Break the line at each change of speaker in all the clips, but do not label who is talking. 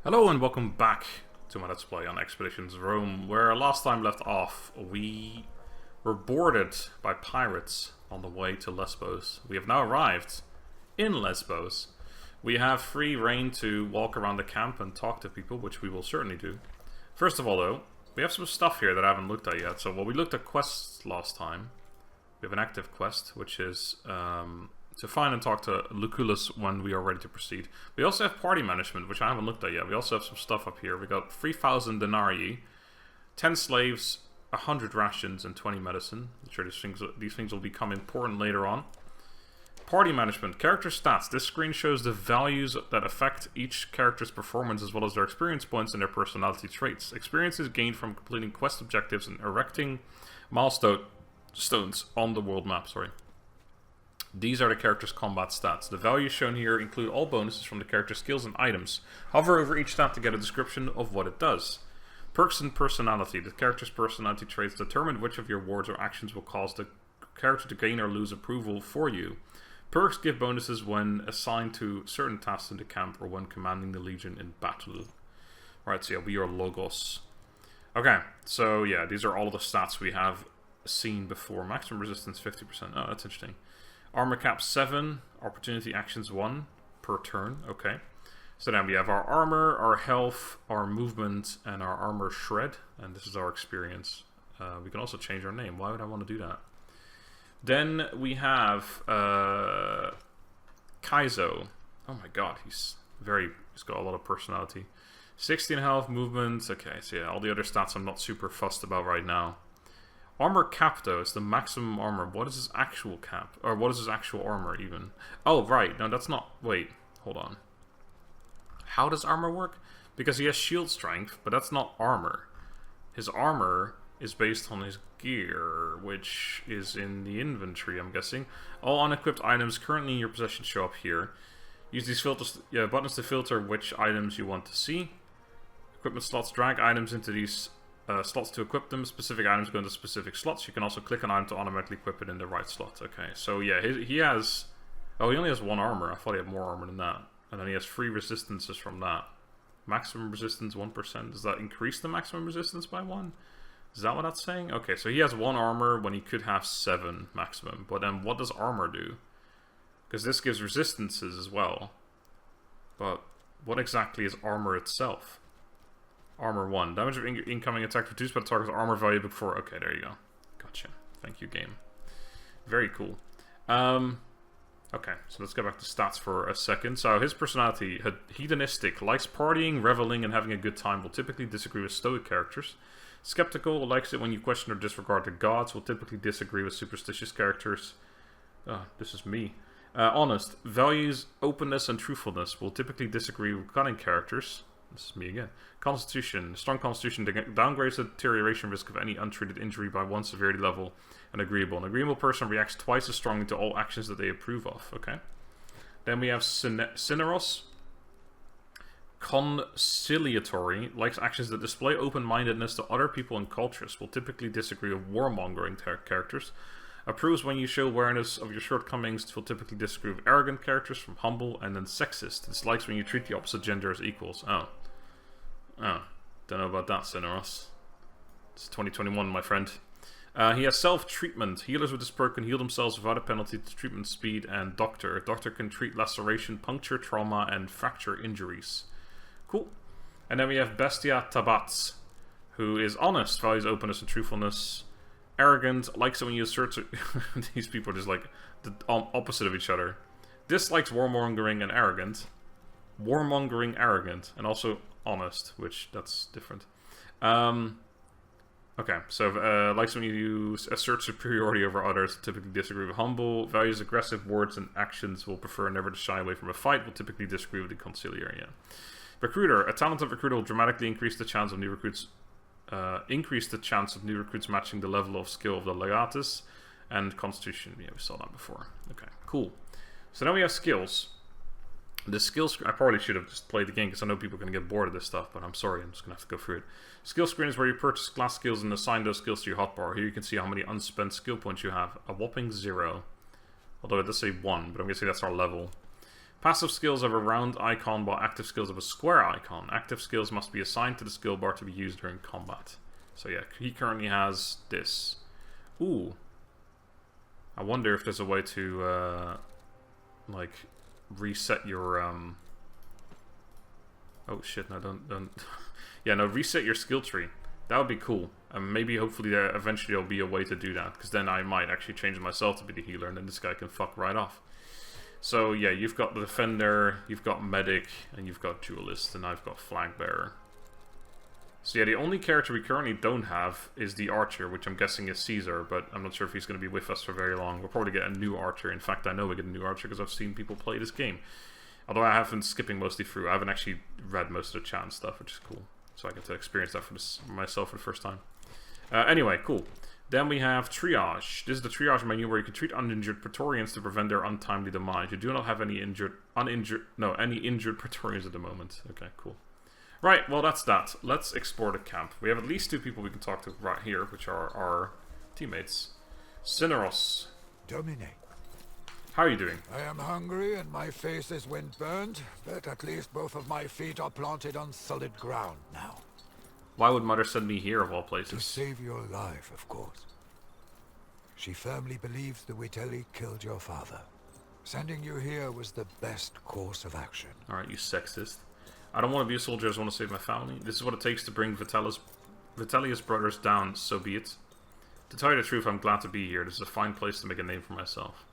Hello and welcome back to my Let's Play on Expeditions Rome, where last time left off we were boarded by pirates on the way to Lesbos. We have now arrived in Lesbos. We have free reign to walk around the camp and talk to people, which we will certainly do. First of all though, we have some stuff here that I haven't looked at yet. So we looked at quests last time. We have an active quest, which is to find and talk to Lucullus when we are ready to proceed. We also have party management, which I haven't looked at yet. We also have some stuff up here. We got 3,000 denarii, 10 slaves, 100 rations, and 20 medicine. I'm sure these things will become important later on. Party management, character stats. This screen shows the values that affect each character's performance as well as their experience points and their personality traits. Experience is gained from completing quest objectives and erecting milestones on the world map. These are the character's combat stats. The values shown here include all bonuses from the character's skills and items. Hover over each stat to get a description of what it does. Perks and personality. The character's personality traits determine which of your words or actions will cause the character to gain or lose approval for you. Perks give bonuses when assigned to certain tasks in the camp or when commanding the legion in battle. Right, so yeah, we are Logos. Okay, so yeah, these are all of the stats we have seen before. Maximum resistance 50%. Oh, that's interesting. Armor cap 7, opportunity actions 1 per turn. Okay. So then we have our armor, our health, our movement, and our armor shred. And this is our experience. We can also change our name. Why would I want to do that? Then we have Kaizo. Oh my god, he's got a lot of personality. 16 health, movement. Okay, so yeah, all the other stats I'm not super fussed about right now. Armor cap, though, is the maximum armor. What is his actual cap? Or what is his actual armor, even? Oh, right. No, that's not... Wait, hold on. How does armor work? Because he has shield strength, but that's not armor. His armor is based on his gear, which is in the inventory, I'm guessing. All unequipped items currently in your possession show up here. Use these buttons to filter which items you want to see. Equipment slots drag items into these... slots to equip them. Specific items go into specific slots. You can also click an item to automatically equip it in the right slot. Okay, so yeah, he has... Oh, he only has 1 armor. I thought he had more armor than that. And then he has 3 resistances from that. Maximum resistance 1%. Does that increase the maximum resistance by 1? Is that what that's saying? Okay, so he has 1 armor when he could have 7 maximum. But then what does armor do? Because this gives resistances as well. But what exactly is armor itself? Armor 1. Damage of incoming attack reduced by the target's armor value before... Okay, there you go. Gotcha. Thank you, game. Very cool. Okay, so let's go back to stats for a second. So his personality, hedonistic, likes partying, reveling, and having a good time, will typically disagree with stoic characters. Skeptical, likes it when you question or disregard the gods, will typically disagree with superstitious characters. This is me. Honest, values openness and truthfulness, will typically disagree with cunning characters. This is me again. Constitution. Strong constitution downgrades the deterioration risk of any untreated injury by 1 severity level and agreeable. An agreeable person reacts twice as strongly to all actions that they approve of. Okay. Then we have Cineros. Conciliatory. Likes actions that display open-mindedness to other people and cultures. Will typically disagree with warmongering characters. Approves when you show awareness of your shortcomings. Will typically disagree with arrogant characters. From humble. And then sexist. Dislikes when you treat the opposite gender as equals. Oh, don't know about that, Cineros. It's 2021, my friend. He has self-treatment. Healers with this perk can heal themselves without a penalty to treatment speed and doctor. Doctor can treat laceration, puncture, trauma, and fracture injuries. Cool. And then we have Bestia Tabats, who is honest, values openness and truthfulness. Arrogant, likes it when you assert... These people are just like the opposite of each other. Dislikes warmongering and arrogant. Warmongering, arrogant, and also honest, which that's different. Okay, so likes when you assert superiority over others, typically disagree with humble. Values aggressive words and actions, will prefer never to shy away from a fight, will typically disagree with the conciliary. Yeah. Recruiter, a talented recruiter will dramatically increase the chance of new recruits matching the level of skill of the Legatus and Constitution. Yeah, we saw that before. Okay, cool. So now we have skills. The skills... I probably should have just played the game because I know people are going to get bored of this stuff, but I'm sorry, I'm just going to have to go through it. Skill screen is where you purchase class skills and assign those skills to your hotbar. Here you can see how many unspent skill points you have. A whopping 0. Although it does say 1, but I'm guessing that's our level. Passive skills have a round icon, while active skills have a square icon. Active skills must be assigned to the skill bar to be used during combat. So yeah, he currently has this. Ooh. I wonder if there's a way to, like, reset your, Oh shit, no, don't... yeah, no, reset your skill tree. That would be cool. And maybe, hopefully, eventually there'll be a way to do that. Because then I might actually change myself to be the healer, and then this guy can fuck right off. So, yeah, you've got the Defender, you've got Medic, and you've got Duelist, and I've got Flag Bearer. So, yeah, the only character we currently don't have is the Archer, which I'm guessing is Caesar, but I'm not sure if he's going to be with us for very long. We'll probably get a new Archer. In fact, I know we get a new Archer because I've seen people play this game. Although I have been skipping mostly through. I haven't actually read most of the chat and stuff, which is cool. So I get to experience that for myself for the first time. Anyway, cool. Then we have Triage. This is the Triage menu where you can treat uninjured Praetorians to prevent their untimely demise. You do not have any injured Praetorians at the moment. Okay, cool. Right, well that's that. Let's explore the camp. We have at least 2 people we can talk to right here, which are our teammates. Cineros.
Domine.
How are you doing?
I am hungry and my face is wind-burned, but at least both of my feet are planted on solid ground now.
Why would Mother send me here of all places?
To save your life, of course. She firmly believes the Vitelli killed your father. Sending you here was the best course of action.
Alright, you sexist. I don't want to be a soldier, I just want to save my family. This is what it takes to bring Vitellius brothers down, so be it. To tell you the truth, I'm glad to be here. This is a fine place to make a name for myself.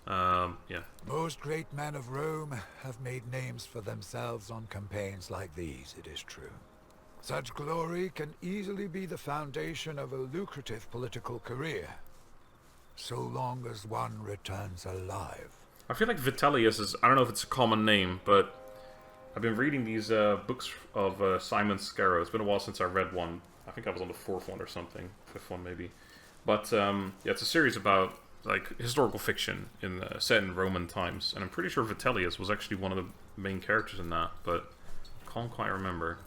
Yeah.
Most great men of Rome have made names for themselves on campaigns like these, it is true. Such glory can easily be the foundation of a lucrative political career, so long as one returns alive.
I feel like Vitellius is, I don't know if it's a common name, but I've been reading these books of Simon Scarrow. It's been a while since I read one. I think I was on the 4th one or something, 5th one maybe. But yeah, it's a series about like historical fiction set in Roman times, and I'm pretty sure Vitellius was actually one of the main characters in that, but I can't quite remember.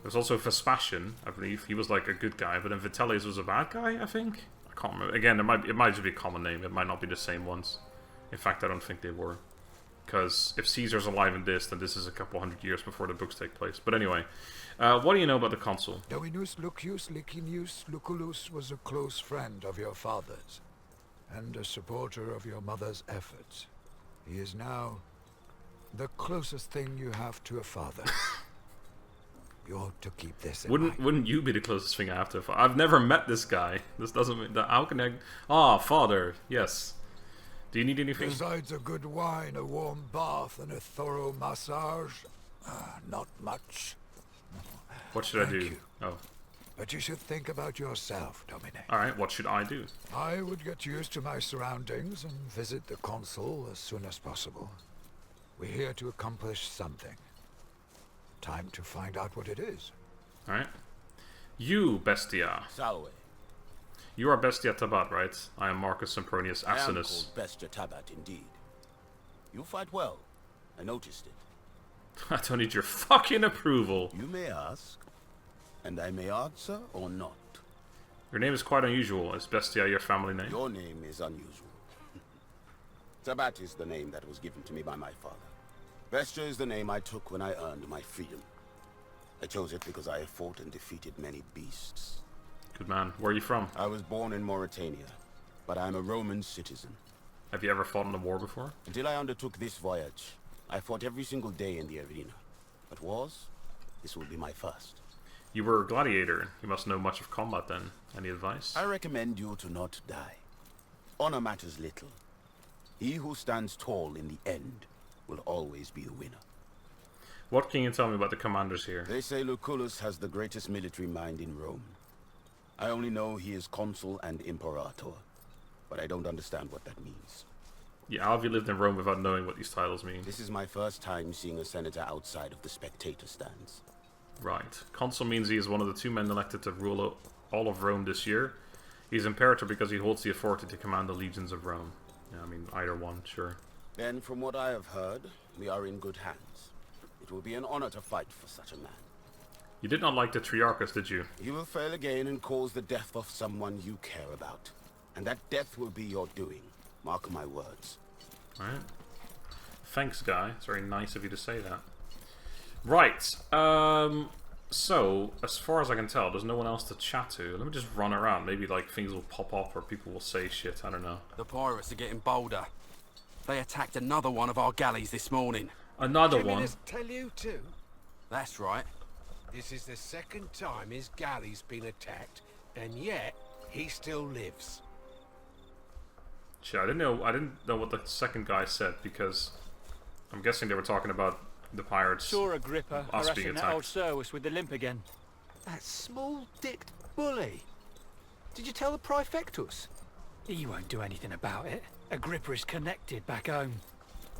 There's also Vespasian, I believe. He was like a good guy, but then Vitellius was a bad guy, I think. I can't remember. Again, it might just be a common name. It might not be the same ones. In fact, I don't think they were. Because if Caesar's alive in this, then this is a couple hundred years before the books take place. But anyway, what do you know about the consul?
Dominus Lucius Licinius Lucullus was a close friend of your father's, and a supporter of your mother's efforts. He is now the closest thing you have to a father. You ought to keep this in mind.
Wouldn't you be the closest thing I have to a father? I've never met this guy. This doesn't mean that. How can I? Ah, father. Yes. Do you need anything?
Besides a good wine, a warm bath, and a thorough massage, not much.
What should I do?
You.
Oh.
But you should think about yourself, Domine.
Alright, what should I do?
I would get used to my surroundings and visit the consul as soon as possible. We're here to accomplish something. Time to find out what it is.
Alright. You, Bestia.
Salve.
You are Bestia Tabat, right? I am Marcus Sempronius Asinus.
I am called Bestia Tabat, indeed. You fight well. I noticed it.
I don't need your fucking approval.
You may ask, and I may answer or not.
Your name is quite unusual. Is Bestia your family name?
Your name is unusual. Tabat is the name that was given to me by my father. Bestia is the name I took when I earned my freedom. I chose it because I have fought and defeated many beasts.
Good man. Where are you from?
I was born in Mauritania, but I am a Roman citizen.
Have you ever fought in a war before?
Until I undertook this voyage, I fought every single day in the arena. But wars? This will be my first.
You were a gladiator. You must know much of combat then. Any advice?
I recommend you to not die. Honor matters little. He who stands tall in the end will always be the winner.
What can you tell me about the commanders here?
They say Lucullus has the greatest military mind in Rome. I only know he is consul and imperator, but I don't understand what that means.
Yeah, how have you lived in Rome without knowing what these titles mean?
This is my first time seeing a senator outside of the spectator stands.
Right. Consul means he is one of the 2 men elected to rule all of Rome this year. He's imperator because he holds the authority to command the legions of Rome. Yeah, I mean, either one, sure.
And from what I have heard, we are in good hands. It will be an honor to fight for such a man.
You did not like the Triarchus, did you?
You will fail again and cause the death of someone you care about. And that death will be your doing. Mark my words.
Alright. Thanks, guy. It's very nice of you to say that. Right. So, as far as I can tell, there's no one else to chat to. Let me just run around. Maybe, like, things will pop up or people will say shit. I don't know.
The pirates are getting bolder. They attacked another one of our galleys this morning.
Another
Jimmy
one?
doesn't tell you too?
That's right.
This is the second time his galley's been attacked, and yet he still lives.
Shit, I didn't know what the second guy said, because I'm guessing they were talking about the pirates.
Saw Agrippa
us being
harassing that old
attacked.
Servus with the limp again.
That small-dicked bully. Did you tell the Praefectus?
He won't do anything about it. Agrippa is connected back home.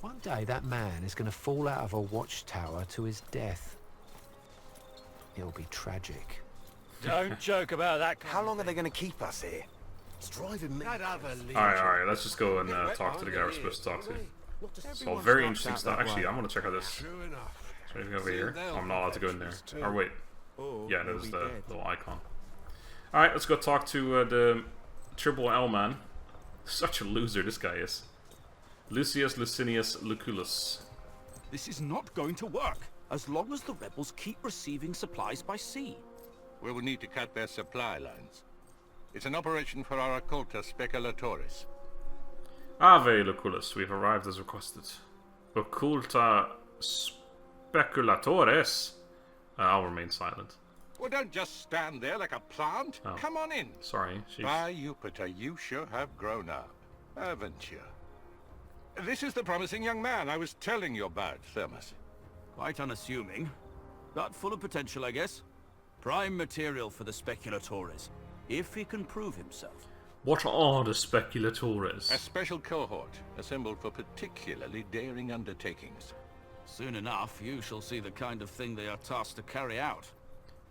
One day that man is going to fall out of a watchtower to his death. It'll be tragic.
Don't joke about that.
How long are they going to keep us here? It's driving me.
Alright, let's just go and talk to the guy we're supposed to talk to. So, very interesting stuff. Actually, I'm gonna check out this.
True enough.
Is there anything over here? Oh, I'm not allowed to go in there. Or wait. Yeah, there's the little icon. Alright, let's go talk to the Triple L man. Such a loser this guy is. Lucius Licinius Lucullus.
This is not going to work, as long as the rebels keep receiving supplies by sea.
We will need to cut their supply lines. It's an operation for our occulta Speculators.
Ave Lucullus, we've arrived as requested. Occulta Speculatores. I'll remain silent.
Well, don't just stand there like a plant.
Oh.
Come on in.
Sorry, she's...
By Jupiter, you sure have grown up, haven't you? This is the promising young man I was telling you about, Thermus.
Quite unassuming, but full of potential, I guess. Prime material for the Speculators, if he can prove himself.
What are the Speculatores?
A special cohort assembled for particularly daring undertakings.
Soon enough, you shall see the kind of thing they are tasked to carry out.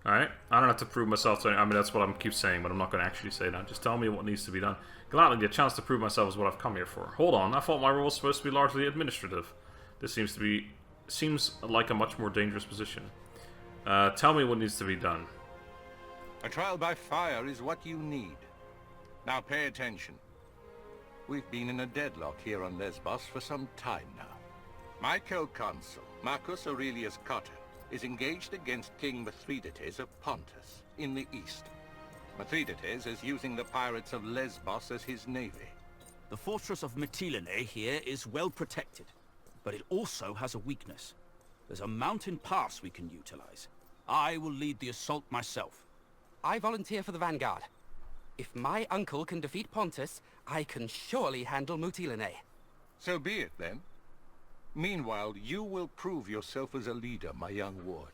Alright, I don't have to prove myself to any... I mean, that's what I keep saying, but I'm not going to actually say that. Just tell me what needs to be done. Gladly, the chance to prove myself is what I've come here for. Hold on, I thought my role was supposed to be largely administrative. This seems like a much more dangerous position. Tell me what needs to be done.
A trial by fire is what you need. Now pay attention. We've been in a deadlock here on Lesbos for some time now. My co-consul, Marcus Aurelius Cotta, is engaged against King Mithridates of Pontus, in the east. Mithridates is using the pirates of Lesbos as his navy.
The fortress of Mytilene here is well protected, but it also has a weakness. There's a mountain pass we can utilize. I will lead the assault myself.
I volunteer for the vanguard. If my uncle can defeat Pontus, I can surely handle Mytilene.
So be it, then. Meanwhile, you will prove yourself as a leader, my young ward.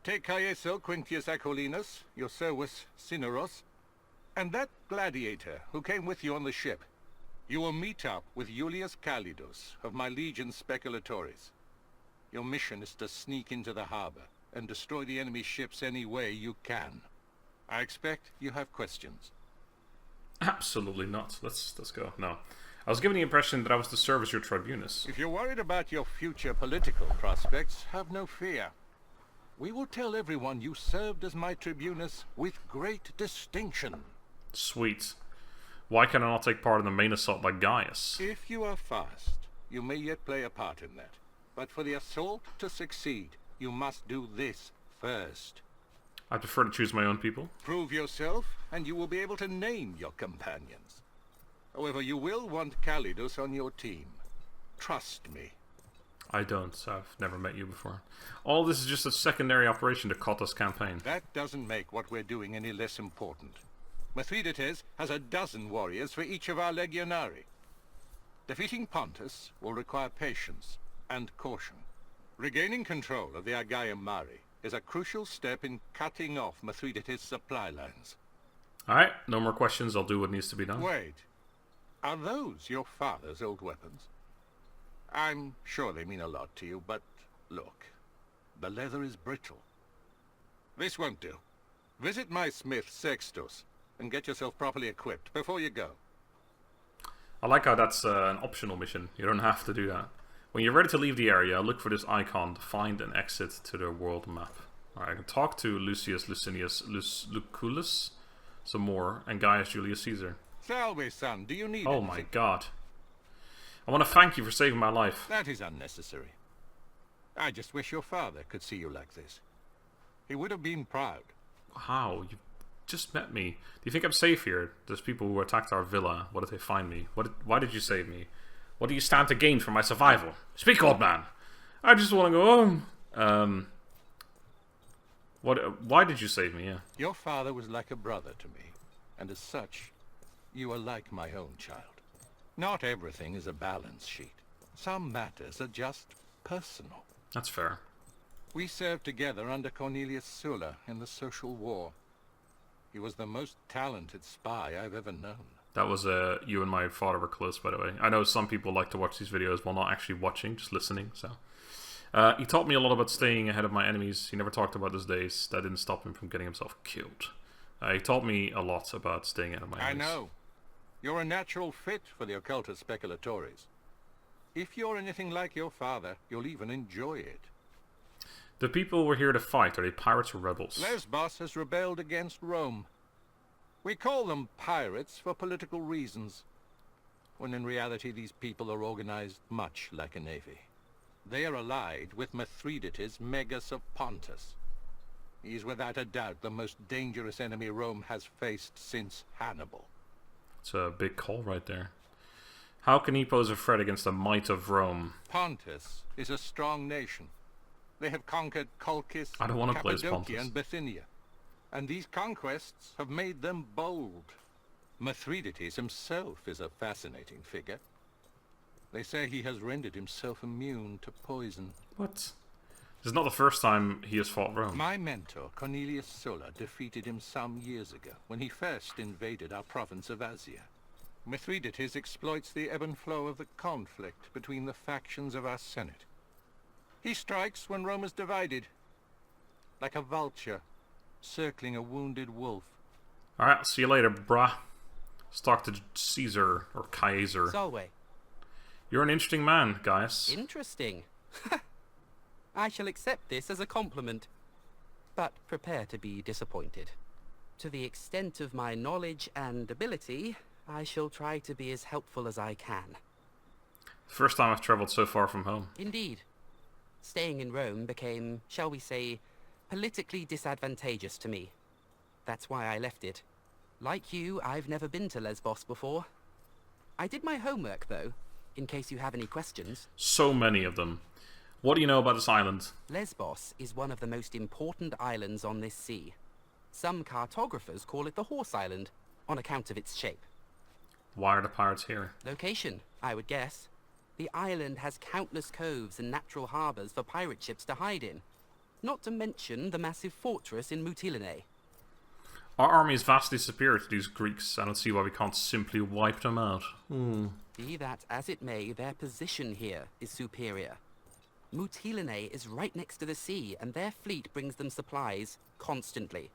Take Caeso Quintius Acollinus, your Servus Cineros, and that gladiator who came with you on the ship. You will meet up with Iulius Calidus of my legion Speculatores. Your mission is to sneak into the harbor and destroy the enemy ships any way you can. I expect you have questions.
Absolutely not. Let's go. No. I was given the impression that I was to serve as your tribunus.
If you're worried about your future political prospects, have no fear. We will tell everyone you served as my tribunus with great distinction.
Sweet. Why can I not take part in the main assault by Gaius?
If you are fast, you may yet play a part in that. But for the assault to succeed, you must do this first.
I prefer to choose my own people.
Prove yourself, and you will be able to name your companions. However, you will want Calidus on your team. Trust me.
I don't. I've never met you before. All this is just a secondary operation to Cotta's campaign.
That doesn't make what we're doing any less important. Mithridates has a dozen warriors for each of our legionari. Defeating Pontus will require patience and caution. Regaining control of the Aegaeum Mare is a crucial step in cutting off Mithridates' supply lines.
Alright, no more questions. I'll do what needs to be done.
Wait. Are those your father's old weapons? I'm sure they mean a lot to you, but look, the leather is brittle. This won't do. Visit my smith, Sextus, and get yourself properly equipped before you go.
I like how that's an optional mission. You don't have to do that. When you're ready to leave the area, look for this icon to find an exit to the world map. Alright, I can talk to Lucius Licinius Lucullus some more, and Gaius Julius Caesar.
Salve, son, do you need
Oh
anything?
my god. I want to thank you for saving my life.
That is unnecessary. I just wish your father could see you like this. He would have been proud.
How? You just met me. Do you think I'm safe here? There's people who attacked our villa. What did they find me? Why did you save me? What do you stand to gain from my survival? Speak, old man. I just want to go home. Why did you save me? Yeah.
Your father was like a brother to me, and as such, you are like my own child. Not everything is a balance sheet. Some matters are just personal.
That's fair.
We served together under Cornelius Sulla in the Social War. He was the most talented spy I've ever known.
That was you and my father were close, by the way. I know some people like to watch these videos while not actually watching, just listening. So he taught me a lot about staying ahead of my enemies. He never talked about those days. That didn't stop him from getting himself killed. He taught me a lot about staying ahead of my enemies.
I know. You're a natural fit for the occultist Speculators. If you're anything like your father, you'll even enjoy it.
The people we're here to fight, are they pirates or rebels?
Lesbos has rebelled against Rome. We call them pirates for political reasons, when in reality these people are organized much like a navy. They are allied with Mithridates, Megas of Pontus. He's without a doubt the most dangerous enemy Rome has faced since Hannibal.
It's a big call right there. How can he pose a threat against the might of Rome?
Pontus is a strong nation. They have conquered Colchis,
I don't want to play as
Cappadocia,
Pontus.
and Bithynia. And these conquests have made them bold. Mithridates himself is a fascinating figure. They say he has rendered himself immune to poison.
What? This is not the first time he has fought Rome.
My mentor, Cornelius Sulla, defeated him some years ago, when he first invaded our province of Asia. Mithridates exploits the ebb and flow of the conflict between the factions of our Senate. He strikes when Rome is divided, like a vulture circling a wounded wolf.
Alright, see you later, brah. Let's talk to Caesar, or Kaiser.
Solway.
You're an interesting man, Gaius.
Interesting. I shall accept this as a compliment, but prepare to be disappointed. To the extent of my knowledge and ability, I shall try to be as helpful as I can.
First time I've travelled so far from home.
Indeed. Staying in Rome became, shall we say, politically disadvantageous to me. That's why I left it. Like you, I've never been to Lesbos before. I did my homework, though, in case you have any questions.
So many of them. What do you know about this island?
Lesbos is one of the most important islands on this sea. Some cartographers call it the Horse Island, on account of its shape.
Why are the pirates here?
Location, I would guess. The island has countless coves and natural harbours for pirate ships to hide in. Not to mention the massive fortress in Mytilene.
Our army is vastly superior to these Greeks. I don't see why we can't simply wipe them out.
Be that as it may, their position here is superior. Mytilene is right next to the sea, and their fleet brings them supplies constantly.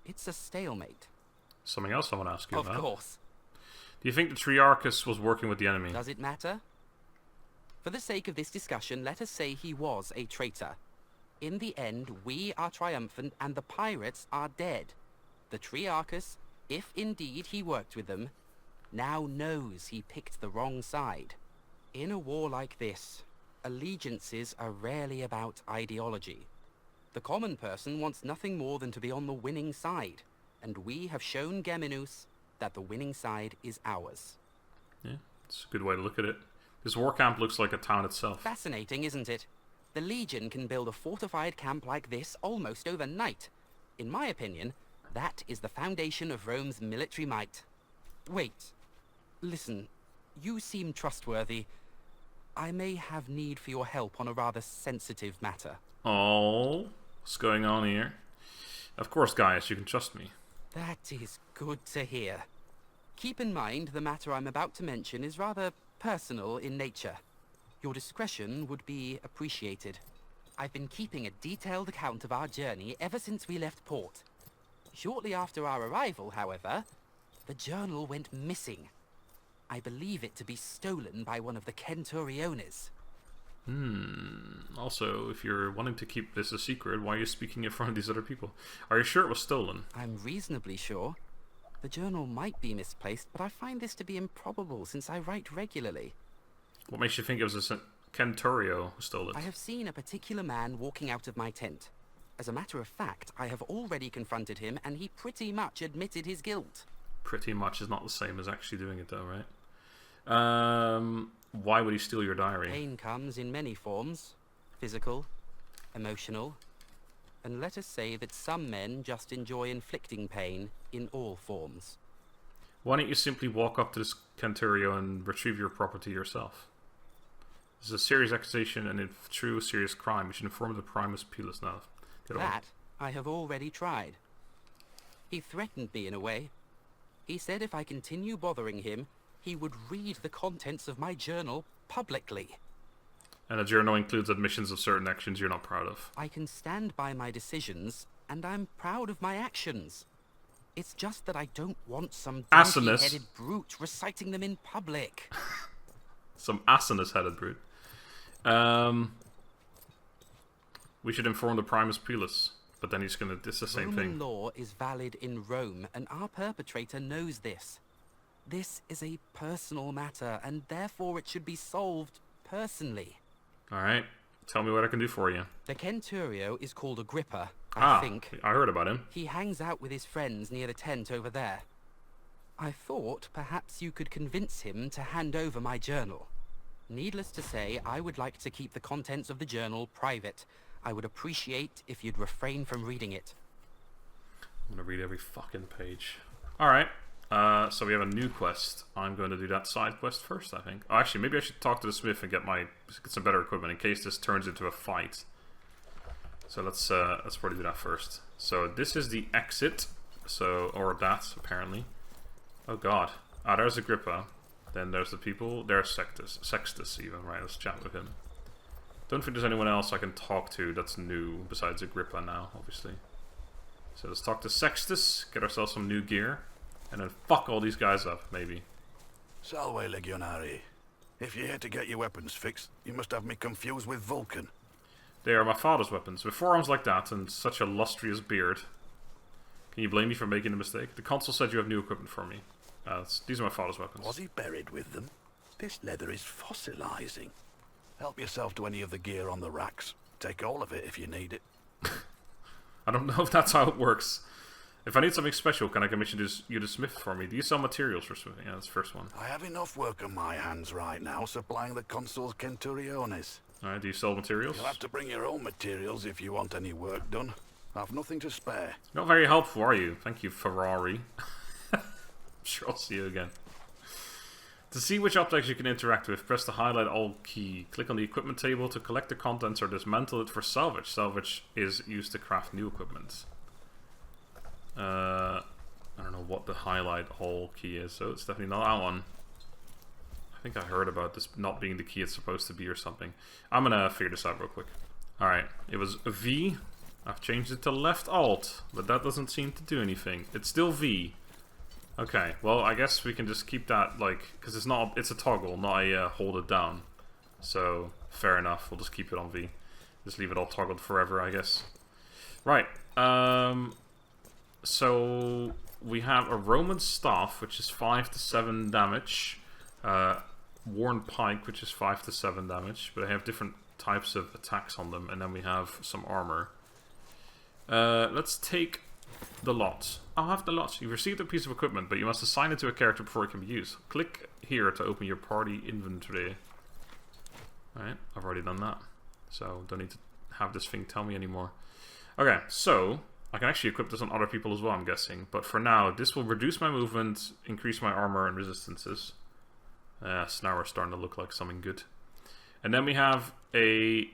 It's a stalemate.
Something else I want to ask you about.
Of course.
Do you think the Triarchus was working with the enemy?
Does it matter? For the sake of this discussion, let us say he was a traitor. In the end, we are triumphant and the pirates are dead. The Triarchus, if indeed he worked with them, now knows he picked the wrong side. In a war like this, allegiances are rarely about ideology. The common person wants nothing more than to be on the winning side, and we have shown Geminus that the winning side is ours.
Yeah, it's a good way to look at it. This war camp looks like a town itself.
Fascinating, isn't it? The Legion can build a fortified camp like this almost overnight. In my opinion, that is the foundation of Rome's military might. Wait. Listen, you seem trustworthy. I may have need for your help on a rather sensitive matter.
Oh, what's going on here? Of course, Gaius, you can trust me.
That is good to hear. Keep in mind the matter I'm about to mention is rather personal in nature. Your discretion would be appreciated. I've been keeping a detailed account of our journey ever since we left port. Shortly after our arrival, however, the journal went missing. I believe it to be stolen by one of the Centuriones.
Also, if you're wanting to keep this a secret, why are you speaking in front of these other people? Are you sure it was stolen?
I'm reasonably sure. The journal might be misplaced, but I find this to be improbable since I write regularly.
What makes you think it was a Centurio who stole it?
I have seen a particular man walking out of my tent. As a matter of fact, I have already confronted him, and he pretty much admitted his guilt.
Pretty much is not the same as actually doing it, though, right? Why would he steal your diary?
Pain comes in many forms. Physical, emotional, and let us say that some men just enjoy inflicting pain in all forms.
Why don't you simply walk up to this Centurio and retrieve your property yourself? This is a serious accusation and a true serious crime. You should inform the Primus Pilus now.
That I have already tried. He threatened me in a way. He said if I continue bothering him, he would read the contents of my journal publicly.
And the journal includes admissions of certain actions you're not proud of.
I can stand by my decisions, and I'm proud of my actions. It's just that I don't want some donkey-headed brute reciting them in public.
Some asinus-headed brute. We should inform the Primus Pilus, but then he's gonna... It's the same thing.
Roman law is valid in Rome, and our perpetrator knows this. This is a personal matter, and therefore it should be solved personally.
Alright, tell me what I can do for you.
The Centurio is called Agrippa, I think.
I heard about him.
He hangs out with his friends near the tent over there. I thought perhaps you could convince him to hand over my journal. Needless to say, I would like to keep the contents of the journal private. I would appreciate if you'd refrain from reading it.
I'm gonna read every fucking page. Alright, so we have a new quest. I'm going to do that side quest first, I think. Oh, actually, maybe I should talk to the smith and get some better equipment in case this turns into a fight. So let's probably do that first. So this is the exit. So, or that, apparently. Oh god. Ah, there's Agrippa. Then there's the people. There's Sextus even. Right, let's chat with him. Don't think there's anyone else I can talk to that's new, besides Agrippa now, obviously. So let's talk to Sextus, get ourselves some new gear, and then fuck all these guys up, maybe.
Salve, Legionari. If you're here to get your weapons fixed, you must have me confused with Vulcan.
They are my father's weapons, with forearms like that and such a lustrous beard. Can you blame me for making a mistake? The consul said you have new equipment for me. These are my father's weapons.
Was he buried with them? This leather is fossilizing. Help yourself to any of the gear on the racks. Take all of it if you need it.
I don't know if that's how it works. If I need something special, can I commission you to smith for me? Do you sell materials for smithing? Yeah, that's the first one.
I have enough work on my hands right now supplying the consul's Centuriones.
Alright, do you sell materials?
You'll have to bring your own materials if you want any work done. I've nothing to spare.
Not very helpful, are you? Thank you, Ferrari. Sure, I'll see you again. To see which objects you can interact with, press the highlight all key. Click on the equipment table to collect the contents or dismantle it for salvage. Salvage is used to craft new equipment. I don't know what the highlight all key is, so it's definitely not that one. I think I heard about this not being the key it's supposed to be or something. I'm gonna figure this out real quick. Alright, it was V. I've changed it to left alt, but that doesn't seem to do anything. It's still V. Okay, well, I guess we can just keep that, like, because it's a toggle, not a hold it down. So, fair enough, we'll just keep it on V. Just leave it all toggled forever, I guess. Right, so we have a Roman staff, which is 5 to 7 damage. Worn pike, which is 5 to 7 damage, but they have different types of attacks on them, and then we have some armor. Let's take the lot. I'll have the lot. You've received a piece of equipment, but you must assign it to a character before it can be used. Click here to open your party inventory. Alright, I've already done that. So, don't need to have this thing tell me anymore. Okay, so, I can actually equip this on other people as well, I'm guessing. But for now, this will reduce my movement, increase my armor and resistances. So now we're starting to look like something good. And then we have a...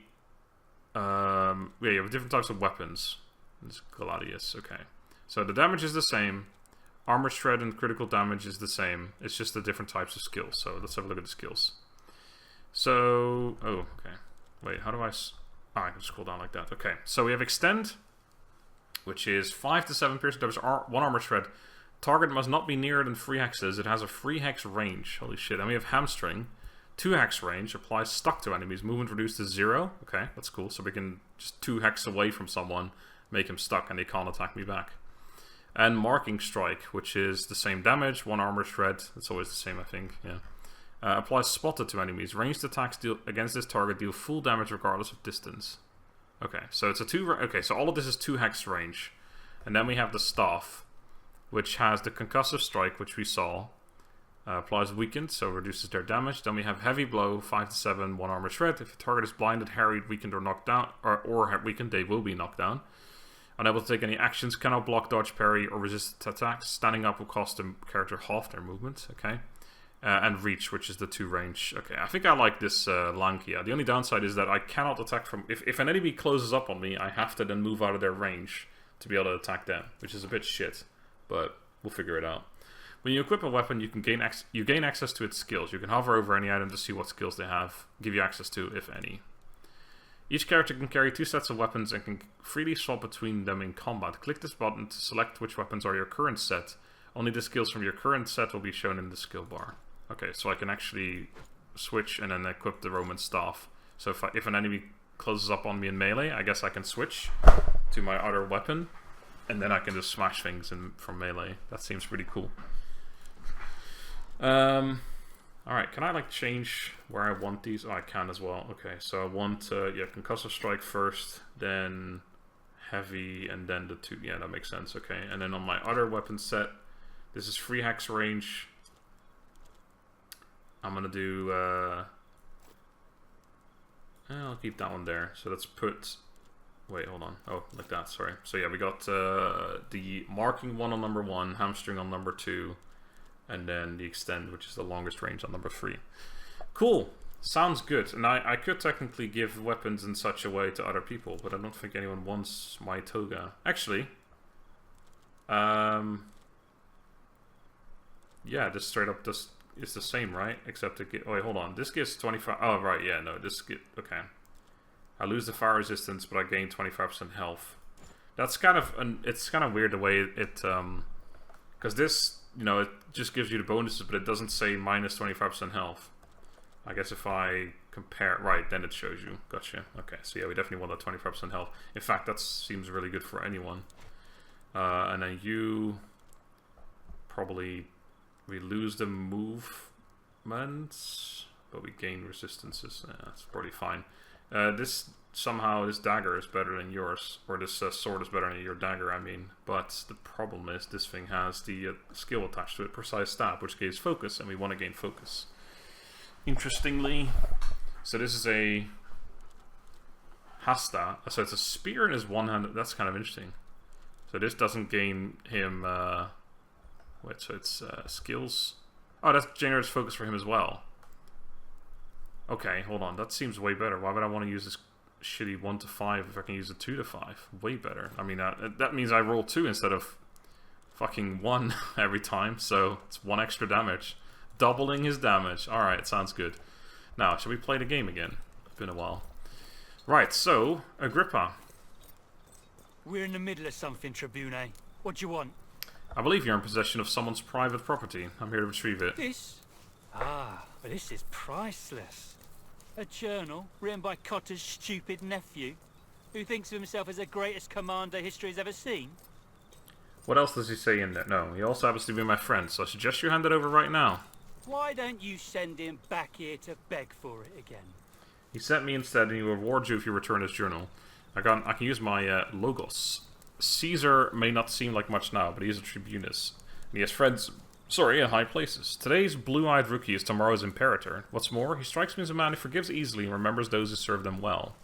yeah, you have different types of weapons. This is Gladius, okay. So the damage is the same. Armor shred and critical damage is the same. It's just the different types of skills. So let's have a look at the skills. So, oh, okay. Wait, how do I... I can scroll down like that. Okay, so we have Extend, which is 5 to 7 piercing damage, 1 armor shred. Target must not be nearer than 3 hexes. It has a 3 hex range. Holy shit. And we have Hamstring. 2 hex range. Applies stuck to enemies. Movement reduced to 0. Okay, that's cool. So we can just 2 hex away from someone, make him stuck, and they can't attack me back. And Marking Strike, which is the same damage, 1 armor shred. It's always the same, I think. Yeah. Applies spotted to enemies. Ranged attacks against this target deal full damage regardless of distance. Okay, so it's a 2... Okay, so all of this is 2 hex range. And then we have the staff, which has the concussive strike, which we saw. Applies weakened, so reduces their damage. Then we have heavy blow, 5 to 7, 1 armor shred. If your target is blinded, harried, weakened, or knocked down, or weakened, they will be knocked down. Unable to take any actions, cannot block, dodge, parry, or resist attacks. Standing up will cost the character half their movement. Okay. And reach, which is the 2 range. Okay, I think I like this Lankia. The only downside is that I cannot attack from... If an enemy closes up on me, I have to then move out of their range to be able to attack them, which is a bit shit, but we'll figure it out. When you equip a weapon, you can gain access to its skills. You can hover over any item to see what skills they have, give you access to, if any. Each character can carry 2 sets of weapons and can freely swap between them in combat. Click this button to select which weapons are your current set. Only the skills from your current set will be shown in the skill bar. Okay, so I can actually switch and then equip the Roman staff. So if an enemy closes up on me in melee, I guess I can switch to my other weapon, and then I can just smash things from melee. That seems pretty cool. Alright, can I like change where I want these? Oh, I can as well. Okay, so I want concussive strike first, then heavy, and then the 2. Yeah, that makes sense. Okay, and then on my other weapon set, this is 3 hex range. I'm gonna do, I'll keep that one there. So let's put, wait, hold on. Oh, like that, sorry. So yeah, we got the marking one on number 1, hamstring on number 2, and then the extend, which is the longest range, on number 3. Cool, sounds good. And I could technically give weapons in such a way to other people, but I don't think anyone wants my toga. Actually, yeah, just straight up just... It's the same, right? Except it get... Oh, wait, hold on. This gives 25... Oh, right, yeah, no. This get... Okay. I lose the fire resistance, but I gain 25% health. That's kind of... It's kind of weird the way it... Because this, you know, it just gives you the bonuses, but it doesn't say minus 25% health. I guess if I compare... Right, then it shows you. Gotcha. Okay, so yeah, we definitely want that 25% health. In fact, that seems really good for anyone. And then you... Probably... We lose the movements, but we gain resistances. Yeah, that's probably fine. This dagger is better than yours, or this sword is better than your dagger, I mean. But the problem is this thing has the skill attached to it, precise stab, which gives focus, and we want to gain focus. Interestingly, so this is a hasta. So it's a spear in his one hand. That's kind of interesting. So this doesn't gain him... Wait, so it's skills. Oh, that generates focus for him as well. Okay, hold on. That seems way better. Why would I want to use this shitty 1 to 5 if I can use a 2 to 5? Way better. I mean, that means I roll 2 instead of fucking 1 every time. So it's 1 extra damage. Doubling his damage. Alright, sounds good. Now, should we play the game again? It's been a while. Right, so, Agrippa.
We're in the middle of something, Tribune. What do you want?
I believe you're in possession of someone's private property. I'm here to retrieve it.
This? Ah, but this is priceless. A journal written by Cotter's stupid nephew, who thinks of himself as the greatest commander history has ever seen.
What else does he say in there? No, he also happens to be my friend, so I suggest you hand it over right now.
Why don't you send him back here to beg for it again?
He sent me instead, and he will reward you if you return his journal. I can use my Logos. Caesar may not seem like much now, but he is a tribunus. And he has friends, in high places. Today's blue-eyed rookie is tomorrow's imperator. What's more, he strikes me as a man who forgives easily and remembers those who serve them well.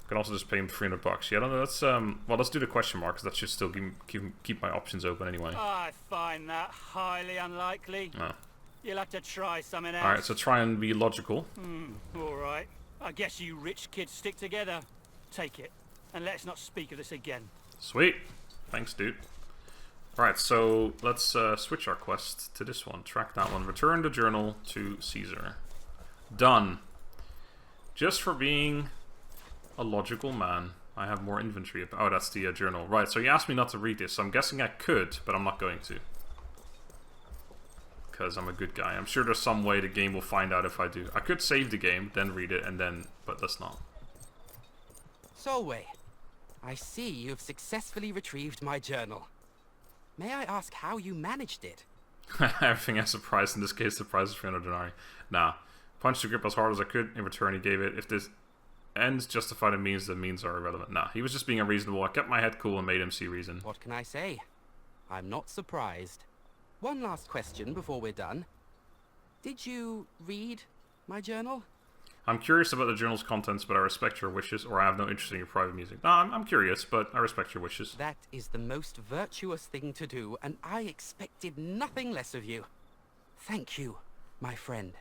I can also just pay him $300. Yeah, let's well, let's do the question mark, because that should still keep my options open anyway.
I find that highly unlikely.
Oh.
You'll have to try something else.
Alright, so try and be logical.
Alright. I guess you rich kids stick together. Take it, and let's not speak of this again.
Sweet. Thanks, dude. Alright, so let's switch our quest to this one. Track that one. Return the journal to Caesar. Done. Just for being a logical man, I have more inventory. Oh, that's the journal. Right, so he asked me not to read this, so I'm guessing I could, but I'm not going to. Because I'm a good guy. I'm sure there's some way the game will find out if I do. I could save the game, then read it, and then... But let's not.
Solway, I see you have successfully retrieved my journal. May I ask how you managed it?
Everything has a price. In this case, the price is 300 denarii. Nah. Punched the grip as hard as I could. In return, he gave it. If this ends justify the means are irrelevant. Nah, he was just being unreasonable. I kept my head cool and made him see reason.
What can I say? I'm not surprised. One last question before we're done. Did you read my journal?
I'm curious about the journal's contents, but I respect your wishes, or I have no interest in your private music. No, I'm curious, but I respect your wishes.
That is the most virtuous thing to do, and I expected nothing less of you. Thank you, my friend.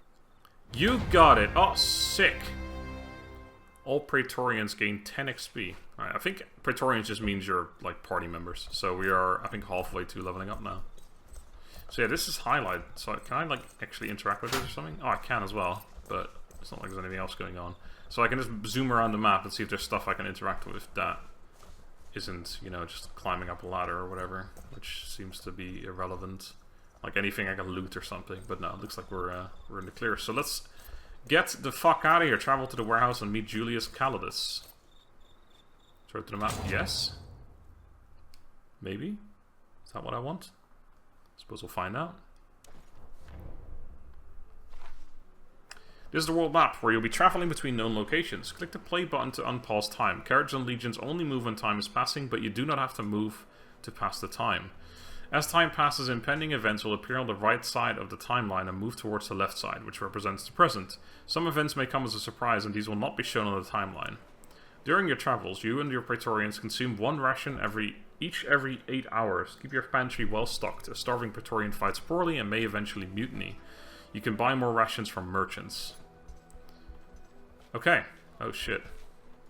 You got it. Oh, sick. All Praetorians gain 10 XP. Alright, I think Praetorians just means you're, like, party members. So we are, I think, halfway to leveling up now. So yeah, this is highlight. So can I, like, actually interact with it or something? Oh, I can as well, but it's not like there's anything else going on. So I can just zoom around the map and see if there's stuff I can interact with that isn't, you know, just climbing up a ladder or whatever, which seems to be irrelevant. Like anything I can loot or something, but no, it looks like we're in the clear. So let's get the fuck out of here. Travel to the warehouse and meet Julius Calidus. Throw it to the map. Yes. Maybe. Is that what I want? Suppose we'll find out. This is the world map, where you'll be traveling between known locations. Click the play button to unpause time. Carriages and legions only move when time is passing, but you do not have to move to pass the time. As time passes, impending events will appear on the right side of the timeline and move towards the left side, which represents the present. Some events may come as a surprise, and these will not be shown on the timeline. During your travels, you and your Praetorians consume one ration every 8 hours. Keep your pantry well stocked. A starving Praetorian fights poorly and may eventually mutiny. You can buy more rations from merchants. Okay. Oh shit.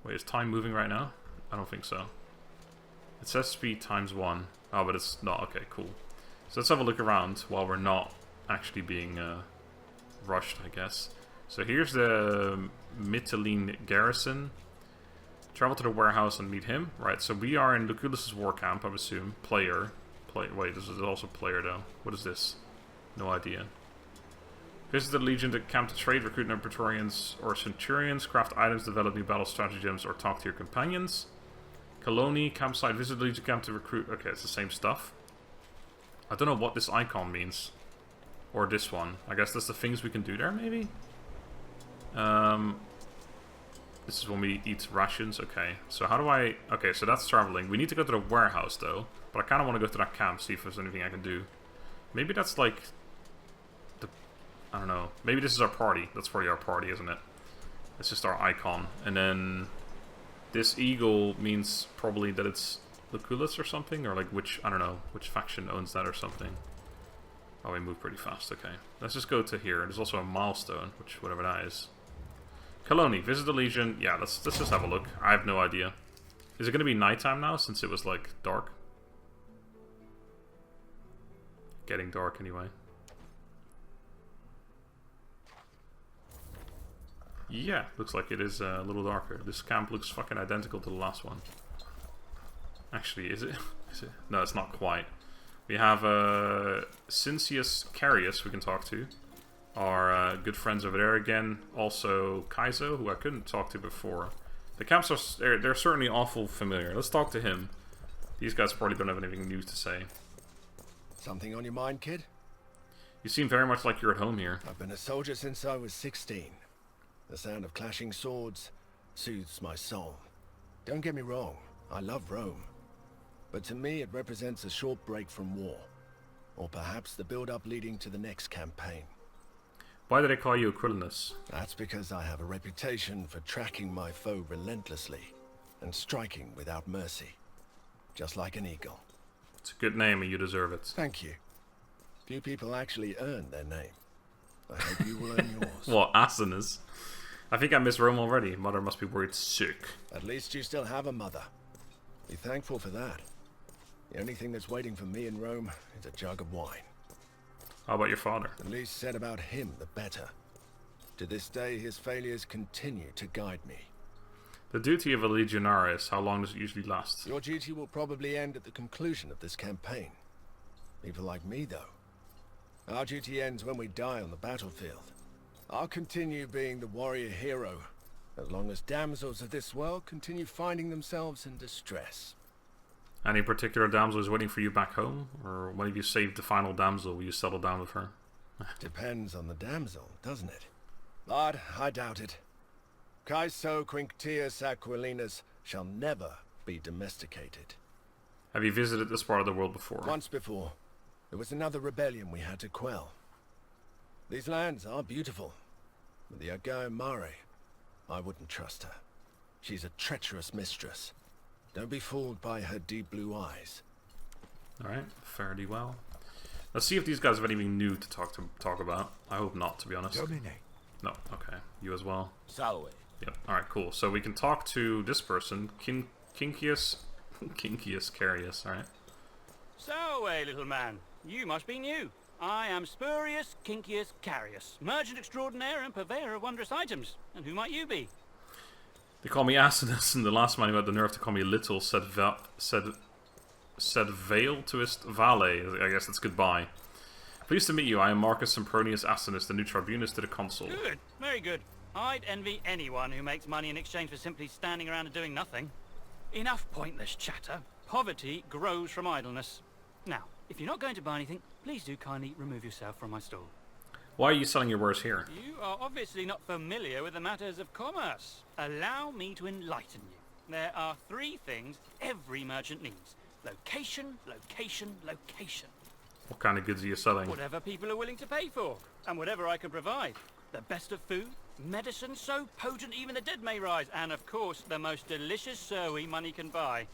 Wait, is time moving right now? I don't think so. It says speed ×1. Oh, but it's not. Okay, cool. So let's have a look around while we're not actually being rushed, I guess. So here's the Mytilene garrison. Travel to the warehouse and meet him. Right, so we are in Lucullus' war camp, I assume. Player. Wait, this is also player, though. What is this? No idea. Visit the Legion to camp to trade, recruit new Praetorians or Centurions, craft items, develop new battle stratagems, or talk to your companions. Colony, campsite, visit the Legion camp to recruit. Okay, it's the same stuff. I don't know what this icon means. Or this one. I guess that's the things we can do there, maybe? This is when we eat rations. Okay, so how do I... Okay, so that's traveling. We need to go to the warehouse, though. But I kind of want to go to that camp, see if there's anything I can do. Maybe that's like... I don't know. Maybe this is our party. That's probably our party, isn't it? It's just our icon. And then... This eagle means probably that it's Lucullus or something, or like which, I don't know, which faction owns that or something. Oh, we move pretty fast, okay. Let's just go to here. There's also a milestone, which, whatever that is. Colony, visit the Legion. Yeah, let's just have a look. I have no idea. Is it going to be nighttime now, since it was, like, dark? Getting dark, anyway. Yeah, looks like it is a little darker. This camp looks fucking identical to the last one. Actually, is it? Is it? No, it's not quite. We have Cincius Carius we can talk to. Our good friends over there again. Also Kaizo, who I couldn't talk to before. The camps are they're certainly awful familiar. Let's talk to him. These guys probably don't have anything new to say.
Something on your mind, kid?
You seem very much like you're at home here.
I've been a soldier since I was 16. The sound of clashing swords soothes my soul. Don't get me wrong, I love Rome. But to me it represents a short break from war. Or perhaps the build-up leading to the next campaign.
Why do they call you Aquilinus?
That's because I have a reputation for tracking my foe relentlessly and striking without mercy. Just like an eagle.
It's a good name and you deserve it.
Thank you. Few people actually earn their name. I hope you will earn yours.
What, Asinus? I think I miss Rome already. Mother must be worried sick.
At least you still have a mother. Be thankful for that. The only thing that's waiting for me in Rome is a jug of wine.
How about your father?
The least said about him, the better. To this day, his failures continue to guide me.
The duty of a legionaris, how long does it usually last?
Your duty will probably end at the conclusion of this campaign. People like me, though. Our duty ends when we die on the battlefield. I'll continue being the warrior hero, as long as damsels of this world continue finding themselves in distress.
Any particular damsel is waiting for you back home? Or when have you saved the final damsel, will you settle down with her?
Depends on the damsel, doesn't it? But I doubt it. Caeso Quinctius Aquilinus shall never be domesticated.
Have you visited this part of the world before?
Once before. There was another rebellion we had to quell. These lands are beautiful, but the Agaimare, I wouldn't trust her. She's a treacherous mistress. Don't be fooled by her deep blue eyes.
Alright, fairly well. Let's see if these guys have anything new to talk about. I hope not, to be honest.
Domine.
No, okay. You as well?
Salve.
Yep, alright, cool. So we can talk to this person, Kinkius Carius, alright?
So, little man, you must be new. I am Spurius Kinkius Carius, merchant extraordinaire and purveyor of wondrous items. And who might you be?
They call me Asinus, and the last man who had the nerve to call me Little said Veil to his valet. I guess that's goodbye. Pleased to meet you. I am Marcus Sempronius Asinus, the new tribunus to the consul.
Good, very good. I'd envy anyone who makes money in exchange for simply standing around and doing nothing. Enough pointless chatter. Poverty grows from idleness. Now, if you're not going to buy anything, please do kindly remove yourself from my stall.
Why are you selling your wares here?
You are obviously not familiar with the matters of commerce. Allow me to enlighten you. There are 3 things every merchant needs. Location, location, location.
What kind of goods are you selling?
Whatever people are willing to pay for, and whatever I can provide. The best of food, medicine so potent even the dead may rise, and of course, the most delicious sowie money can buy.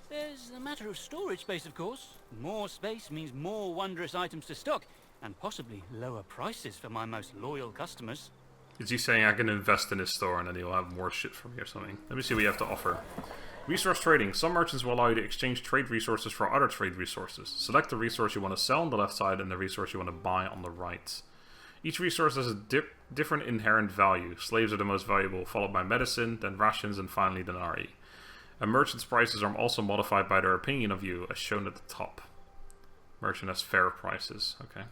There's the matter of storage space, of course. More space means more wondrous items to stock, and possibly lower prices for my most loyal customers.
Is he saying I can invest in his store and then he'll have more shit from me or something? Let me see what you have to offer. Resource trading. Some merchants will allow you to exchange trade resources for other trade resources. Select the resource you want to sell on the left side and the resource you want to buy on the right. Each resource has a different inherent value. Slaves are the most valuable, followed by medicine, then rations, and finally denarii. A merchant's prices are also modified by their opinion of you, as shown at the top. Merchant has fair prices. Okay.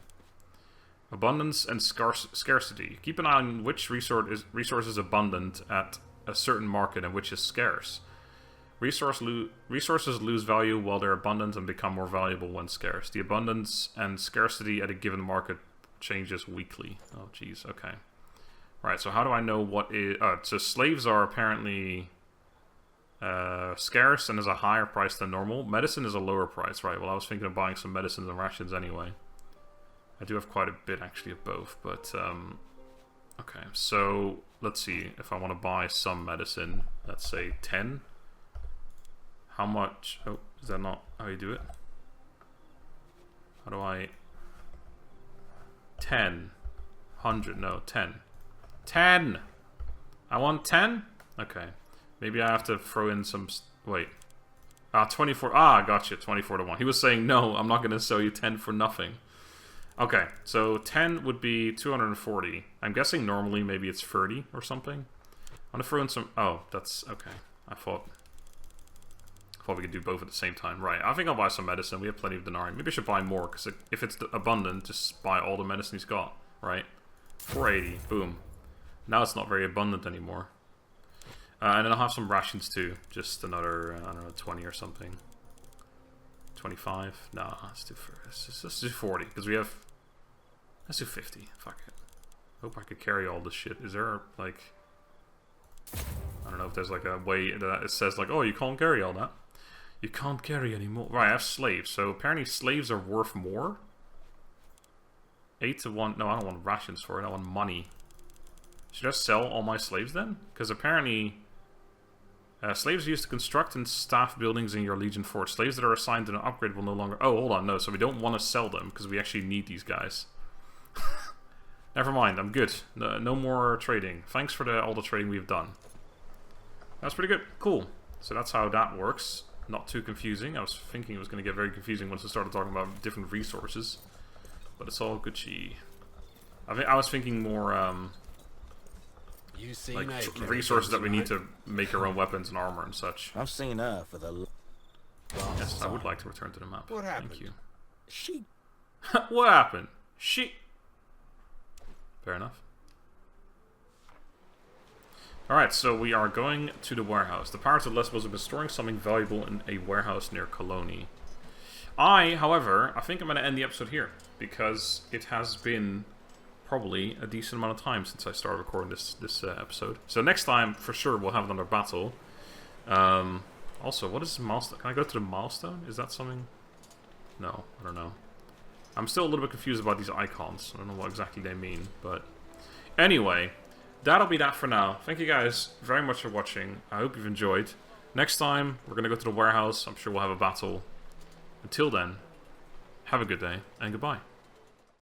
Abundance and scarcity. Keep an eye on which resource is abundant at a certain market and which is scarce. Resources lose value while they're abundant and become more valuable when scarce. The abundance and scarcity at a given market changes weekly. Oh, jeez. Okay. Right, so how do I know what is... so slaves are apparently scarce and is a higher price than normal. Medicine is a lower price, right? Well, I was thinking of buying some medicines and rations anyway. I do have quite a bit, actually, of both, but... okay, so let's see. If I want to buy some medicine, let's say 10... How much? Oh, is that not how you do it? How do I... 10. 100. No, 10. 10! I want 10? Okay. Maybe I have to throw in some... Wait. 24. Ah, gotcha. 24 to 1. He was saying, no, I'm not going to sell you 10 for nothing. Okay, so 10 would be 240. I'm guessing normally maybe it's 30 or something. I'm going to throw in some... Oh, that's... Okay. I thought we could do both at the same time. Right, I think I'll buy some medicine. We have plenty of denarii. Maybe I should buy more, because if it's abundant, just buy all the medicine he's got. Right? 480. Boom. Now it's not very abundant anymore. And then I'll have some rations too. Just another, I don't know, 20 or something. 25? Nah, let's do 40, because we have... Let's do 50. Fuck it. Hope I could carry all this shit. Is there, like... I don't know if there's like a way that it says like, oh, you can't carry all that. You can't carry anymore. Right, I have slaves. So apparently slaves are worth more. 8 to 1. No, I don't want rations for it. I want money. Should I sell all my slaves then? Because apparently slaves are used to construct and staff buildings in your legion fort. Slaves that are assigned to an upgrade will no longer... Oh, hold on. No, so we don't want to sell them because we actually need these guys. Never mind. I'm good. No more trading. Thanks for all the trading we've done. That's pretty good. Cool. So that's how that works. Not too confusing. I was thinking it was going to get very confusing once we started talking about different resources. But it's all Gucci. I was thinking more like resources that we need to make our own weapons and armor and such.
I've seen her for the
Yes, I would like to return to the map.
What happened?
Thank you.
She...
What happened? Fair enough. Alright, so we are going to the warehouse. The pirates of Lesbos have been storing something valuable in a warehouse near Colony. However, I think I'm going to end the episode here, because it has been probably a decent amount of time since I started recording this episode. So next time, for sure, we'll have another battle. Also, what is milestone? Can I go to the milestone? Is that something? No, I don't know. I'm still a little bit confused about these icons. I don't know what exactly they mean, but anyway, that'll be that for now. Thank you guys very much for watching. I hope you've enjoyed. Next time, we're going to go to the warehouse. I'm sure we'll have a battle. Until then, have a good day, and goodbye.